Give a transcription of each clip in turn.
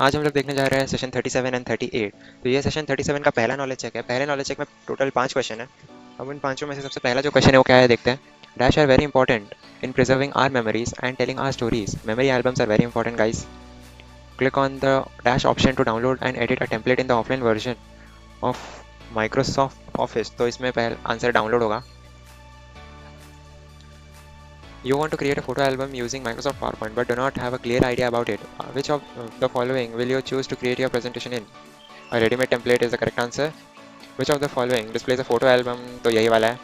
आज हम लोग देखने जा रहे हैं सेशन 37 एंड 38। तो ये सेशन 37 का पहला नॉलेज चेक है। पहले नॉलेज चेक में टोटल 5 क्वेश्चन है। अब उन पांचों में से सबसे पहला जो क्वेश्चन है वो क्या है देखते हैं। Dash are very important in preserving our memories and telling our stories. Memory albums are very important guys. Click on the dash option to download and edit a template in the offline version of Microsoft Office. तो इसमें पहला answer download होगा। You want to create a photo album using Microsoft PowerPoint but do not have a clear idea about it. Which of the following will you choose to create your presentation in? A ready-made template is the correct answer. Which of the following displays a photo album? तो यही वाला है.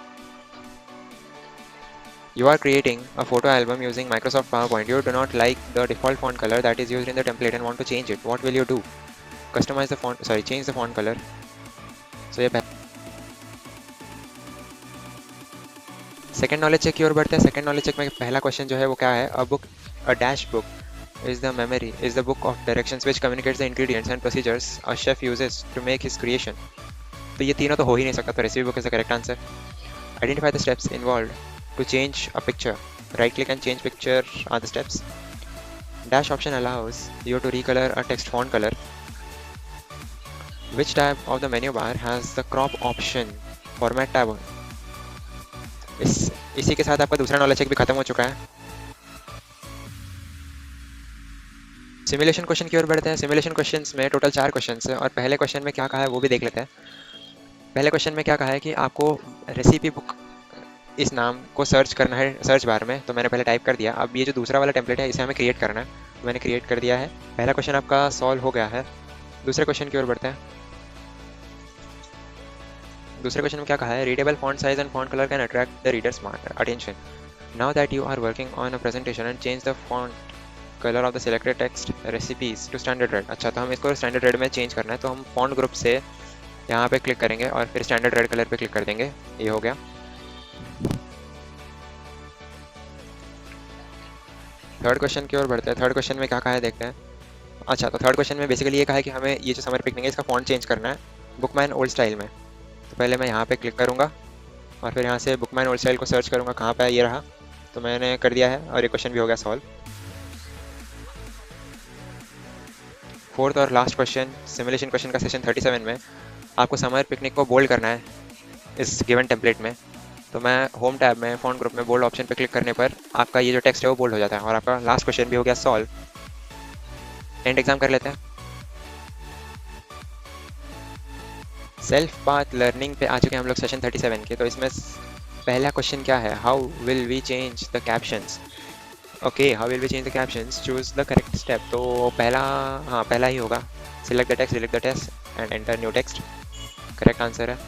You are creating a photo album using Microsoft PowerPoint. You do not like the default font color that is used in the template and want to change it. What will you do? Customize the font. Sorry, change the font color. So ये second knowledge check की ओर बढ़ते हैं. Second knowledge check में पहला question जो है वो क्या है. A dash book is the memory is the book of directions which communicates the ingredients and procedures a chef uses to make his creation. तो ये तीनों तो हो ही नहीं सकता. तो recipe book is the correct answer. Identify the steps involved to change a picture. Right click and change picture are the steps. Dash option allows you to recolor a text font color. Which tab of the menu bar has the crop option? Format tab. इसी के साथ आपका दूसरा knowledge check भी खत्म हो चुका है. सिमुलेशन क्वेश्चन की ओर बढ़ते हैं. सिमुलेशन क्वेश्चंस में टोटल 4 क्वेश्चंस है और पहले क्वेश्चन में क्या कहा है वो भी देख लेते हैं. पहले क्वेश्चन में क्या कहा है कि आपको रेसिपी बुक इस नाम को सर्च करना है सर्च बार में. तो मैंने पहले टाइप कर दिया. अब ये जो दूसरा वाला टेम्पलेट है इसे हमें क्रिएट करना है. तो मैंने क्रिएट कर दिया है. पहला क्वेश्चन आपका सॉल्व हो गया है. दूसरे क्वेश्चन की ओर बढ़ते हैं. दूसरे क्वेश्चन में क्या कहा है. Readable font size and font colour can attract the readers attention. Now that you are working on a presentation and change the font colour of the selected text recipes to standard red. अच्छा, तो हम इसको standard red में change करना है. तो हम font group से यहाँ पे क्लिक करेंगे और फिर स्टैंडर्ड रेड कलर पे क्लिक कर देंगे. ये हो गया. थर्ड क्वेश्चन की ओर बढ़ते हैं. थर्ड क्वेश्चन में क्या कहा है देखते हैं. अच्छा, तो थर्ड क्वेश्चन में बेसिकली ये कहा है कि हमें ये जो समर पिकनिक है इसका फॉन्ट चेंज करना है बुकमैन ओल्ड स्टाइल में. तो पहले मैं यहाँ पे क्लिक करूँगा और फिर यहाँ से बुकमैन ओल्ड स्टाइल को सर्च करूँगा. कहाँ पे ये रहा. तो मैंने कर दिया है और ये क्वेश्चन भी हो गया सॉल्व. फोर्थ और लास्ट क्वेश्चन सिमुलेशन क्वेश्चन का सेशन 37 में आपको समर पिकनिक को बोल्ड करना है इस गिवन टेम्पलेट में. तो मैं होम टैब में फॉन्ट ग्रुप में बोल्ड ऑप्शन पे क्लिक करने पर आपका ये जो टेक्स्ट है वो बोल्ड हो जाता है और आपका लास्ट क्वेश्चन भी हो गया सॉल्व. एंड एग्जाम कर लेते हैं. सेल्फ पाथ लर्निंग पे आ चुके हैं हम लोग सेशन 37 के. तो इसमें पहला क्वेश्चन क्या है. How will we change the captions. Okay, how will we change the captions. Choose the correct step. तो पहला, हाँ पहला ही होगा. Select the text and enter new text. Correct answer है.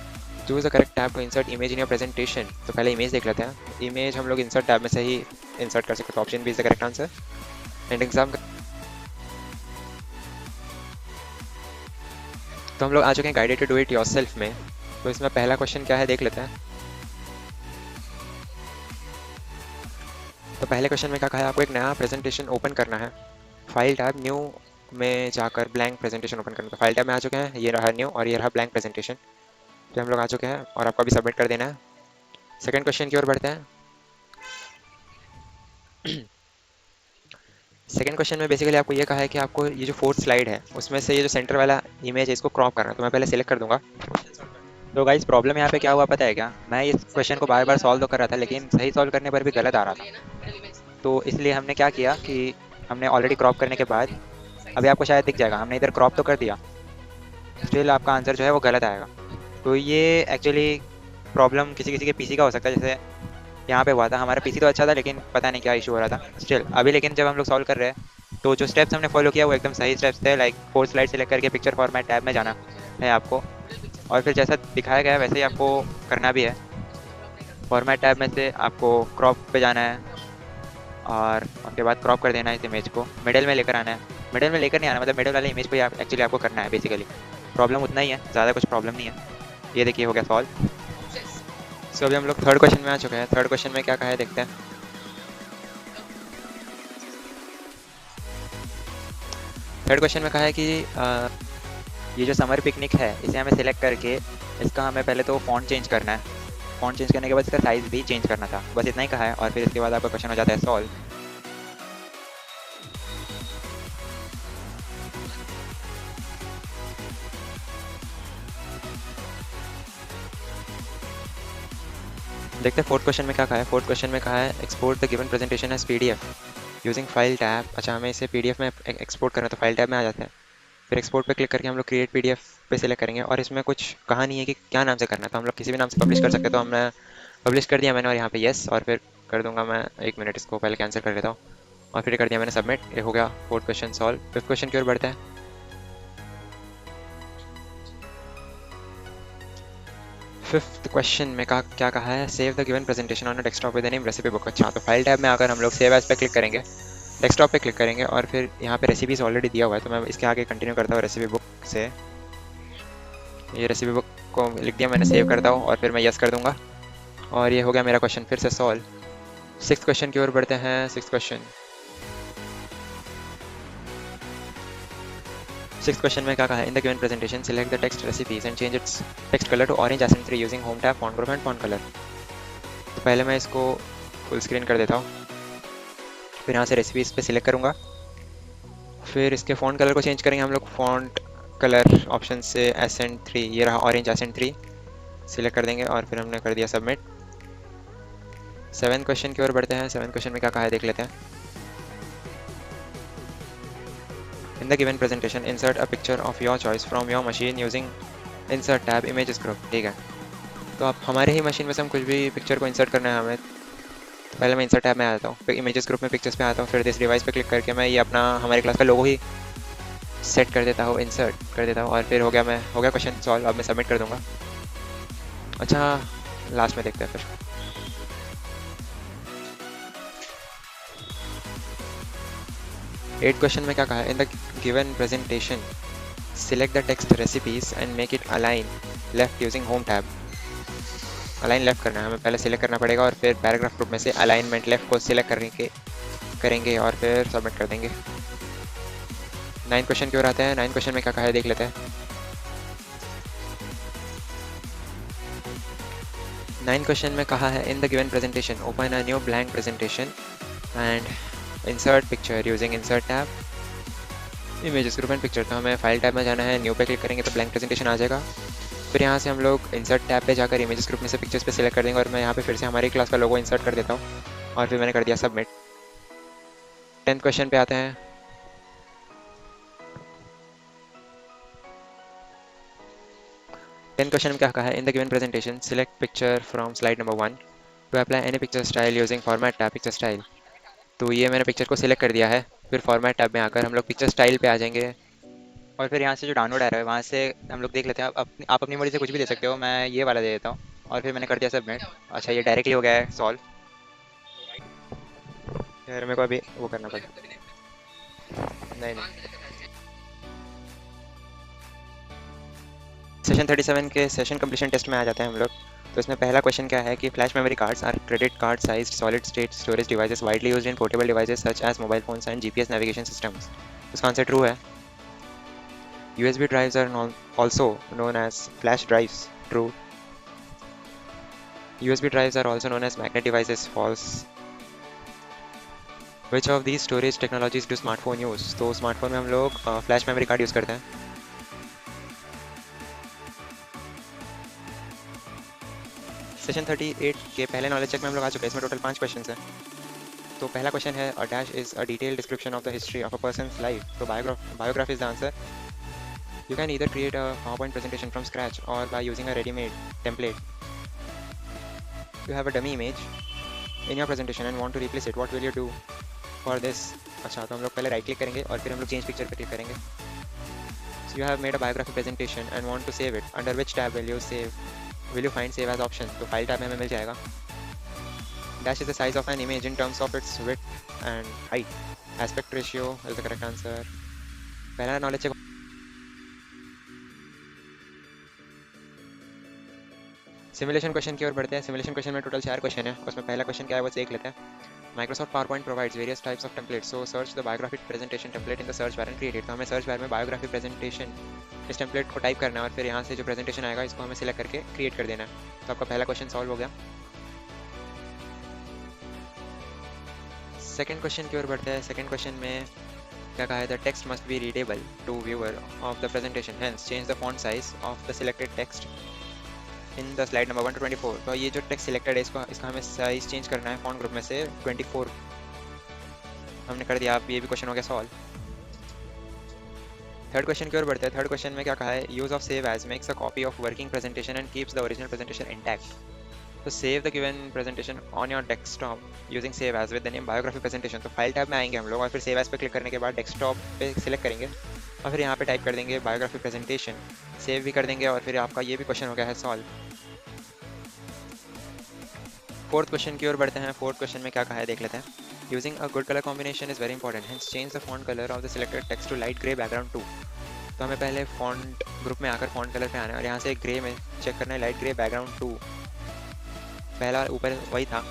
Choose the correct tab to insert image in your presentation. तो पहले image देख लेते हैं. इमेज हम लोग इंसर्ट टैब में से ही इंसर्ट कर सकते हैं. Option B is the correct answer. And exam. तो हम लोग आ चुके हैं guided to do it yourself में. तो इसमें पहला क्वेश्चन क्या है देख लेते हैं. तो पहले क्वेश्चन में क्या कहा है. आपको एक नया प्रेजेंटेशन ओपन करना है. फाइल टैब न्यू में जाकर ब्लैंक प्रेजेंटेशन ओपन करना. तो फाइल टैब में आ चुके हैं. ये रहा न्यू और ये रहा ब्लैंक प्रेजेंटेशन. तो हम लोग आ चुके हैं और आपको अभी सबमिट कर देना है. सेकंड क्वेश्चन की ओर बढ़ते हैं. सेकंड क्वेश्चन में बेसिकली आपको ये कहा है कि आपको ये जो फोर्थ स्लाइड है उसमें से ये जो सेंटर वाला इमेज है इसको क्रॉप करना है. तो मैं पहले सिलेक्ट कर दूंगा. तो गाइस प्रॉब्लम यहाँ पे क्या हुआ पता है क्या. मैं इस क्वेश्चन को बार बार सॉल्व तो कर रहा था लेकिन सही सॉल्व करने पर भी गलत आ रहा था. तो इसलिए हमने क्या किया कि हमने ऑलरेडी क्रॉप करने के बाद अभी आपको शायद दिख जाएगा हमने इधर क्रॉप तो कर दिया. स्टिल आपका आंसर जो है वो गलत आएगा. तो ये एक्चुअली प्रॉब्लम किसी किसी के पीसी का हो सकता है. जैसे यहाँ पे हुआ था. हमारा पीसी तो अच्छा था लेकिन पता नहीं क्या इशू हो रहा था. स्टिल अभी लेकिन जब हम लोग सॉल्व कर रहे हैं तो जो स्टेप्स हमने फॉलो किया वो एकदम सही स्टेप्स थे. लाइक 4 स्लाइड सेलेक्ट करके पिक्चर फॉर्मेट टैब में जाना है आपको और फिर जैसा दिखाया गया है वैसे ही आपको करना भी है. फॉर्मेट टैब में से आपको क्रॉप पे जाना है और उसके बाद क्रॉप कर देना है. इस इमेज को मिडिल में लेकर आना है. मिडिल में लेकर नहीं आना मतलब मिडिल वाले इमेज को आप एक्चुअली आपको करना है. बेसिकली प्रॉब्लम उतना ही है, ज़्यादा कुछ प्रॉब्लम नहीं है. ये देखिए हो गया सॉल्व. सो अभी हम लोग थर्ड क्वेश्चन में आ चुके हैं. थर्ड क्वेश्चन में क्या कहा है देखते हैं. थर्ड क्वेश्चन में कहा है कि ये जो समर पिकनिक है इसे हमें सिलेक्ट करके इसका हमें पहले तो फॉन्ट चेंज करना है. फॉन्ट चेंज करने के बाद इसका साइज़ भी चेंज करना था. बस इतना ही कहा है और फिर इसके बाद आपका क्वेश्चन हो जाता है सॉल्व. देखते हैं फोर्थ क्वेश्चन में क्या कहा है। फोर्थ क्वेश्चन में कहा है export the given presentation as PDF using file tab. अच्छा, हमें इसे पीडीएफ में एक्सपोर्ट करना है तो फाइल टैब में आ जाते हैं। फिर एक्सपोर्ट पे क्लिक करके हम लोग क्रिएट पीडीएफ पे सिलेक्ट करेंगे और इसमें कुछ कहा नहीं है कि क्या नाम से करना है, तो हम लोग किसी भी नाम से पब्लिश कर सकते हैं। तो हमने पब्लिश कर दिया मैंने और यहाँ पे यस, और फिर कर दूंगा मैं 1 मिनट, इसको पहले कैंसिल कर लेता हूँ और फिर कर दिया मैंने सबमिट। ये हो गया fourth question solve. Fifth question की ओर बढ़ते हैं। फिफ्थ क्वेश्चन में क्या कहा है, save the given presentation on a desktop with the name recipe book. अच्छा, तो फाइल टैब में आकर हम लोग सेव एज पे क्लिक करेंगे, डेस्कटॉप पे क्लिक करेंगे और फिर यहाँ पे रेसिपीज ऑलरेडी दिया हुआ है, तो मैं इसके आगे कंटिन्यू करता हूँ रेसिपी बुक से। ये रेसिपी बुक को लिख दिया मैंने, सेव करता हूँ और फिर मैं यस कर दूंगा और ये हो गया मेरा क्वेश्चन फिर से सॉल्व। सिक्स्थ क्वेश्चन की ओर बढ़ते हैं। सिक्स्थ क्वेश्चन में क्या कहा है, in the given presentation select the text recipes and change its text colour to orange accent 3 using home tab, font group and font colour. तो पहले मैं इसको फुल स्क्रीन कर देता हूँ, फिर यहाँ से रेसिपीज पे सिलेक्ट करूँगा, फिर इसके फॉन्ट कलर को चेंज करेंगे हम लोग फॉन्ट कलर ऑप्शन से एसेंट 3, ये रहा ऑरेंज एसेंट 3, सिलेक्ट कर देंगे और फिर हमने कर दिया सबमिट। सेवन्थ क्वेश्चन की ओर बढ़ते हैं। सेवन्थ क्वेश्चन में क्या कहा है देख लेते हैं। इन the given presentation insert a picture of your choice from your machine using insert tab images group. ठीक है, तो अब हमारे ही मशीन में से हम कुछ भी पिक्चर को इंसर्ट करना है हमें, तो पहले मैं इंसर्ट टैब में आ जाता हूँ, फिर इमेजेस ग्रुप में पिक्चर्स पे आता हूँ, फिर दिस डिवाइस पे क्लिक करके मैं ये अपना हमारे क्लास का लोगो ही सेट कर देता हूँ, इंसर्ट कर देता हूँ और फिर हो गया क्वेश्चन सॉल्व। अब मैं सबमिट कर दूंगा। अच्छा, लास्ट में देखते हैं फिर। एट क्वेश्चन में क्या कहा है, in the given presentation select the text recipes and make it align left using home tab. Align left करना है हमें, पहले सिलेक्ट करना पड़ेगा और फिर पैराग्राफ ग्रुप में से अलाइनमेंट लेफ्ट को सिलेक्ट करेंगे और फिर सबमिट कर देंगे। 9 क्वेश्चन की ओर आते हैं। 9 क्वेश्चन में क्या कहा है देख लेते हैं। 9 क्वेश्चन में कहा है, in the given presentation open a new blank presentation and insert picture using insert tab images group and picture. तो हमें फाइल टैब में जाना है, न्यू पे क्लिक करेंगे तो ब्लैंक प्रेजेंटेशन आ जाएगा। फिर यहाँ से हम लोग इंसर्ट टैब पे जाकर इमेजेस ग्रुप में से पिक्चर्स पे सिलेक्ट कर देंगे और मैं यहाँ पे फिर से हमारी क्लास का लोगो इंसर्ट कर देता हूँ और फिर मैंने कर दिया सबमिट। 10th क्वेश्चन पे आते हैं। 10th क्वेश्चन में क्या कहा है, in the given presentation select picture from slide number 1 to apply any picture style using format tab picture style. तो ये मैंने पिक्चर को सिलेक्ट कर दिया है, फिर फॉर्मेट टैब में आकर हम लोग पिक्चर स्टाइल पे आ जाएंगे और फिर यहाँ से जो डाउनलोड आ रहा है वहाँ से हम लोग देख लेते हैं। आप अपनी मर्जी से कुछ भी दे सकते हो, मैं ये वाला दे देता हूँ और फिर मैंने कर दिया सबमिट। अच्छा, ये डायरेक्टली हो गया है सॉल्व। यार मेरे को अभी वो करना पड़ेगा। नहीं नहीं, सेशन 37 के सेशन कंप्लीशन टेस्ट में आ जाते हैं हम लोग। तो इसमें पहला क्वेश्चन क्या है कि flash memory cards are credit card sized solid state storage devices widely used in portable devices such as mobile phones and GPS navigation systems. उसका आंसर ट्रू है। USB drives are also known as flash drives. True. USB drives are also known as magnet devices. False. Which of these storage technologies do smartphone use? तो smartphone में हम लोग flash memory card use करते हैं। Session 38 के पहले knowledge check में हम लोग आ चुके हैं। इसमें टोटल 5 क्वेश्चन हैं। तो पहला क्वेश्चन है, a dash is a detail description of the history of a person's life. तो biography is the answer. You can either create a PowerPoint presentation from scratch or by using a ready-made template. You have a dummy image in your presentation and want to replace it. What will you do for this? अच्छा, तो हम लोग पहले right click करेंगे और फिर हम लोग चेंज पिक्चर पे क्लिक करेंगे। So you have made a biography presentation and want to save it. Under which tab will you save? Will you find save as option? तो फाइल टैब में हमें मिल जाएगा। Dash is the size of an image in terms of its width and height. Aspect ratio is the correct answer. पहला knowledge check. Simulation question की ओर बढ़ते हैं। Simulation question में total 4 question है। उसमें पहला क्वेश्चन क्या है वो देख लेते हैं। Microsoft PowerPoint provides various types of templates. So search the biography presentation template in the search bar and create it. तो हमें सर्च बार में बायोग्राफी प्रेजेंटेशन इस टेम्पलेट को टाइप करना है और फिर यहाँ से जो प्रेजेंटेशन आएगा इसको हमें सिलेक्ट करके क्रिएट कर देना है। तो आपका पहला क्वेश्चन सॉल्व हो गया। सेकंड क्वेश्चन की ओर बढ़ते हैं। सेकंड क्वेश्चन में क्या कहा है, the text must be readable to viewer of the presentation, hence change the font size of the selected text in the slide number 1 to 24। तो ये जो टेक्स्ट सिलेक्टेड है इसका हमें साइज चेंज करना है फॉन्ट ग्रुप में से 24 हमने कर दिया। आप ये भी क्वेश्चन हो गया सॉल्व। थर्ड क्वेश्चन की ओर बढ़ते हैं। थर्ड क्वेश्चन में क्या कहा है, use of save as makes a copy of working presentation and keeps the original presentation intact. तो save the given presentation on your desktop using save as with the name biography presentation. तो file tab में आएंगे हम लोग और फिर save as पे click करने के बाद डेस्कटॉप पे सिलेक्ट करेंगे और फिर यहाँ पे टाइप कर देंगे बायोग्राफी प्रेजेंटेशन, सेव भी कर देंगे और फिर आपका ये भी क्वेश्चन हो गया है सॉल्व। फोर्थ क्वेश्चन की ओर बढ़ते हैं। फोर्थ क्वेश्चन में क्या कहा है देख लेते हैं। Using a good colour combination is very important, hence change the font colour of the selected text to light grey background 2। तो हमें पहले फॉन्ट ग्रुप में आकर फॉन्ट कलर पे आना है और यहाँ से ग्रे में चेक करना है लाइट ग्रे बैकग्राउंड 2। पहला ऊपर वही था।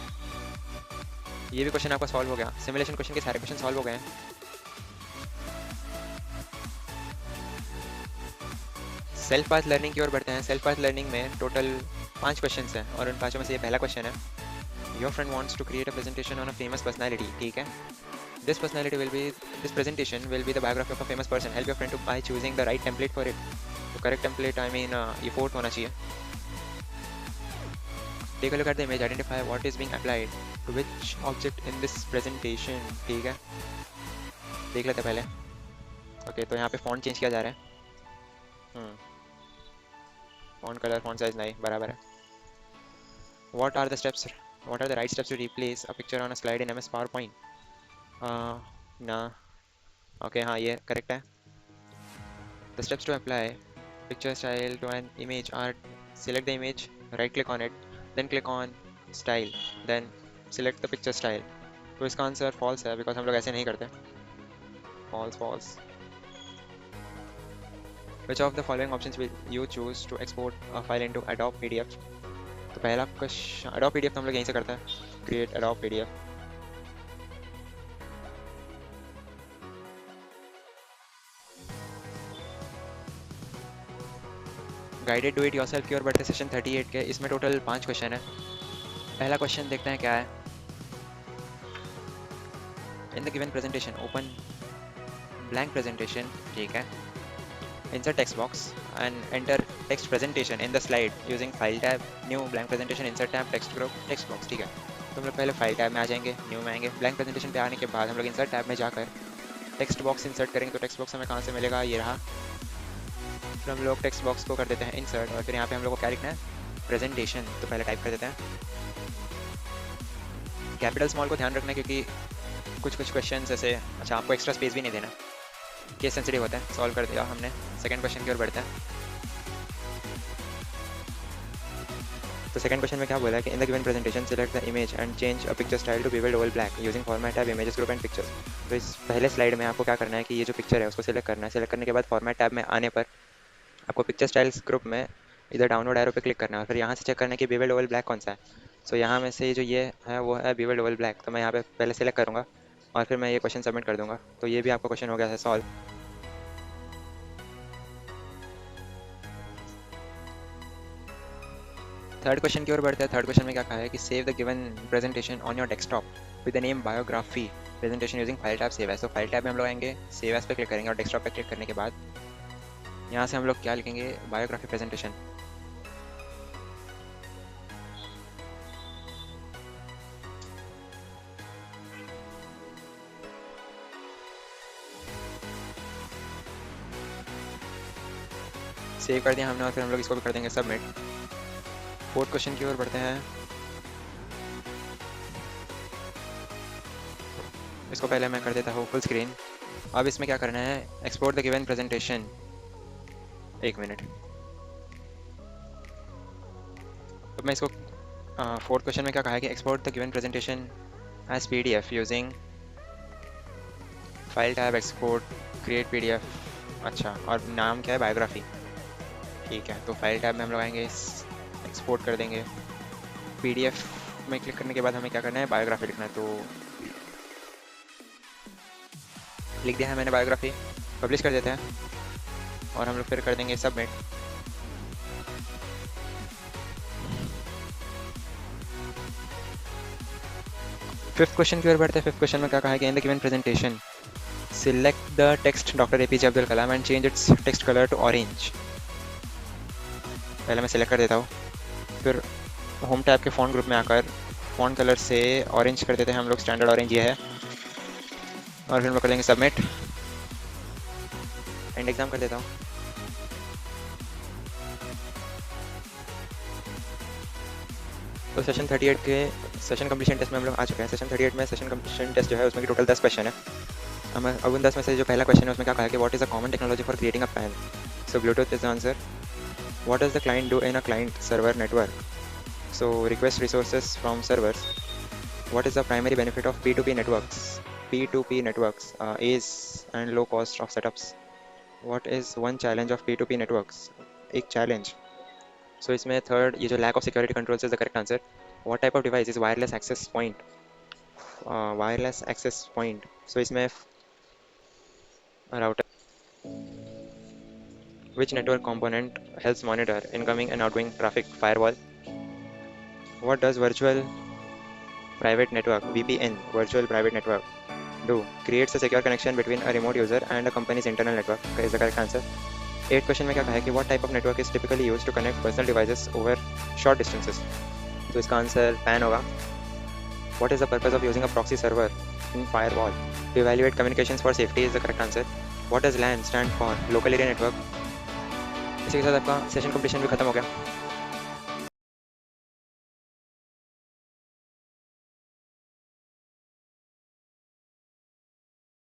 ये भी क्वेश्चन आपका सॉल्व हो गया। सिमुलेशन क्वेश्चन के सारे क्वेश्चन सॉल्व हो गए हैं। सेल्फ पाथ लर्निंग की ओर बढ़ते हैं। सेल्फ पाथ लर्निंग में टोटल 5 क्वेश्चन हैं और उन 5 में से ये पहला क्वेश्चन है, your friend wants to create a presentation on a famous personality. ठीक है, this presentation will be the biography of a famous person. Help your friend to by choosing the right template for it. तो correct template I mean ये fourth होना चाहिए। Take a look at the image, identify what is being applied to which object in this presentation। ठीक है, देख लेते हैं पहले। ओके, तो यहाँ पे फॉन्ट चेंज किया जा रहा है। फॉन्ट कलर फॉन्ट साइज नहीं बराबर है। What are the steps, what are the right steps to replace a picture on a slide in MS PowerPoint? ना ओके हाँ ये करेक्ट है। The steps to apply picture style to an image are select the image, right click on it, then click on style, then select the picture style। तो इसका answer false है because हम लोग ऐसे नहीं करते। false। Which of the following options will you choose to export a file into Adobe PDF? तो पहला क्वेश्चन Adobe PDF तो हम लोग यहीं से करते हैं, create Adobe PDF। Guided do it yourself की ओर बढ़ते सेशन 38 के। इसमें टोटल 5 क्वेश्चन है। पहला क्वेश्चन देखते हैं क्या है। In the given presentation open blank presentation. ठीक है, insert text box and enter text presentation in the slide using file tab, new blank presentation, insert tab, text group, text box। ठीक है, तो हम लोग पहले फाइल टैब में आ जाएंगे, न्यू में आएंगे, ब्लैंक प्रेजेंटेशन पे आने के बाद हम लोग इंसर्ट टैब में जाकर टेक्स्ट बॉक्स इंसर्ट करेंगे। तो टेक्स्ट बॉक्स हमें कहाँ से मिलेगा, ये रहा। फिर हम लोग टेक्स्ट बॉक्स को कर देते हैं इंसर्ट और फिर यहाँ पे हम लोग को क्या लिखना है, प्रेजेंटेशन। तो पहले टाइप कर देते हैं, कैपिटल स्मॉल को ध्यान रखना है क्योंकि कुछ क्वेश्चन ऐसे, अच्छा आपको एक्स्ट्रा स्पेस भी नहीं देना, केस सेंसिटिव होता है। सॉल्व कर दिया हमने। सेकंड क्वेश्चन की ओर बढ़ते हैं। तो सेकंड क्वेश्चन में क्या बोला है कि in the given presentation select the image and change a picture style to vivid oval black using format tab, images group and pictures. तो इस पहले स्लाइड में आपको क्या करना है कि ये जो पिक्चर है उसको सिलेक्ट करना है। सिलेक्ट करने के बाद फॉर्मेट टैब में आने पर आपको पिक्चर स्टाइल्स ग्रुप में इधर डाउनलोड एरो पे क्लिक करना है और फिर यहाँ से चेक करना है कि विविड ओवल ब्लैक कौन सा है। सो यहाँ में से जो ये है वो है विविड ओवल ब्लैक। तो मैं यहाँ पे पहले सेलेक्ट करूँगा और फिर मैं ये क्वेश्चन सबमिट कर दूँगा। तो ये भी आपका क्वेश्चन हो गया है सॉल्व। थर्ड क्वेश्चन की ओर बढ़ते हैं। थर्ड क्वेश्चन में क्या कहा है कि save the given presentation on your desktop with the name biography presentation using file tab save as. तो फाइल टैब में हम लोग आएंगे, सेव एज पे क्लिक करेंगे और डेस्कटॉप पे क्लिक करने के बाद यहाँ से हम लोग क्या लिखेंगे, बायोग्राफी प्रेजेंटेशन। सेव कर दिया हमने और फिर हम लोग इसको भी कर देंगे सबमिट। फोर्थ क्वेश्चन की ओर बढ़ते हैं। इसको पहले मैं कर देता हूँ फुल स्क्रीन। अब इसमें क्या करना है, एक्सपोर्ट द गिवन प्रेजेंटेशन। एक मिनट, अब मैं इसको फोर्थ क्वेश्चन में क्या कहा है कि export the given presentation as PDF using file tab, export, create PDF। अच्छा, और नाम क्या है, बायोग्राफी। ठीक है, तो फाइल टैब में हम लोग आएंगे, एक्सपोर्ट कर देंगे। PDF में क्लिक करने के बाद हमें क्या करना है, बायोग्राफी लिखना है। तो लिख दिया है मैंने बायोग्राफी। पब्लिश कर देते हैं और हम लोग फिर कर देंगे सबमिट। फिफ्थ क्वेश्चन की ओर बढ़ते हैं। फिफ्थ क्वेश्चन में क्या कहा है कि in the given presentation select the text doctor APJ Abdul Kalam and change its text colour to orange. पहले मैं सिलेक्ट कर देता हूँ, फिर होम टैब के फ़ॉन्ट ग्रुप में आकर फ़ॉन्ट कलर से ऑरेंज कर देते हैं हम लोग, स्टैंडर्ड ऑरेंज ये है, और फिर मैं कर देंगे सबमिट, एंड एग्ज़ाम कर देता हूँ। तो सेशन 38 के सेशन कंप्लीशन टेस्ट में हम लोग आ चुके हैं। सेशन 38 में सेशन कंप्लीशन टेस्ट जो है उसमें टोटल 10 क्वेश्चन है। अब उन 10 में से जो पहला क्वेश्चन है उसमें क्या कहा है कि what is the common technology for creating a pan. So Bluetooth is the answer. What does the client do in a client server network. So request resources from servers. What is the primary benefit of P2P networks. P2P networks is and low cost of setups. What is one challenge of P2P networks? एक challenge. So इसमें third ये जो lack of security controls is the correct answer. What type of device is wireless access point? Wireless access point. So इसमें router. Which network component helps monitor incoming and outgoing traffic? Firewall. What does virtual private network VPN virtual private network do? Creates a secure connection between a remote user and a company's internal network. Is the correct answer. 8 question में क्या कहा है कि what type of network is typically used to connect personal devices over short distances? तो इसका answer PAN होगा. What is the purpose of using a proxy server in firewall? To evaluate communications for safety is the correct answer. What does LAN stand for? Local area network. इसी के साथ आपका session completion भी खत्म हो गया.